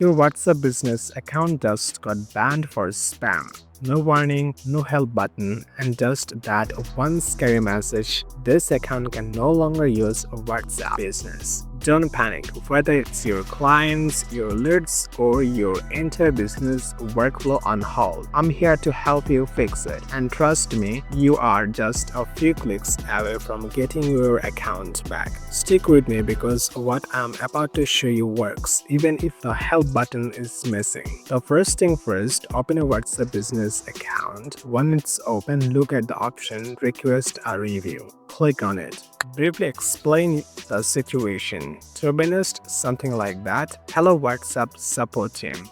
Your WhatsApp business account just got banned for spam. No warning, no help button, and just that one scary message: this account can no longer use WhatsApp business. Don't panic, whether it's your clients, your leads, or your entire business workflow on hold. I'm here to help you fix it. And trust me, you are just a few clicks away from getting your account back. Stick with me because what I'm about to show you works, even if the help button is missing. The first thing first, open a WhatsApp business account. When it's open, look at the option Request a Review. Click on it. Briefly explain the situation. To be honest, something like that. Hello WhatsApp support team.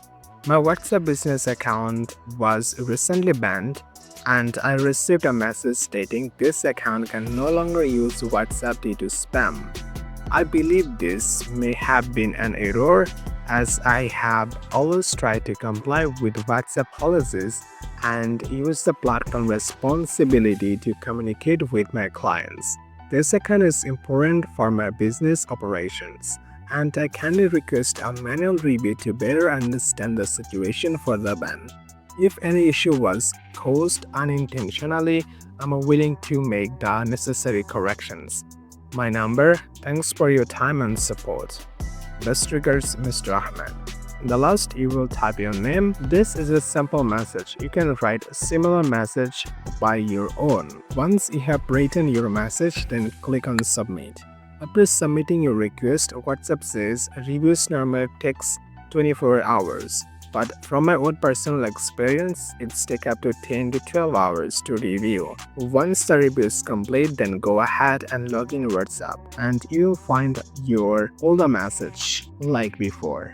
My WhatsApp business account was recently banned and I received a message stating this account can no longer use WhatsApp due to spam. I believe this may have been an error as I have always tried to comply with WhatsApp policies and use the platform responsibility to communicate with my clients. This account is important for my business operations, and I kindly request a manual review to better understand the situation for the ban. If any issue was caused unintentionally, I'm willing to make the necessary corrections. My number, thanks for your time and support. Best regards, Mr. Ahmed. In the last, you will type your name. This is a simple message. You can write a similar message by your own. Once you have written your message, then click on Submit. After submitting your request, WhatsApp says reviews normally takes 24 hours. But from my own personal experience, it's take up to 10 to 12 hours to review. Once the review is complete, then go ahead and log in WhatsApp and you'll find your older message like before.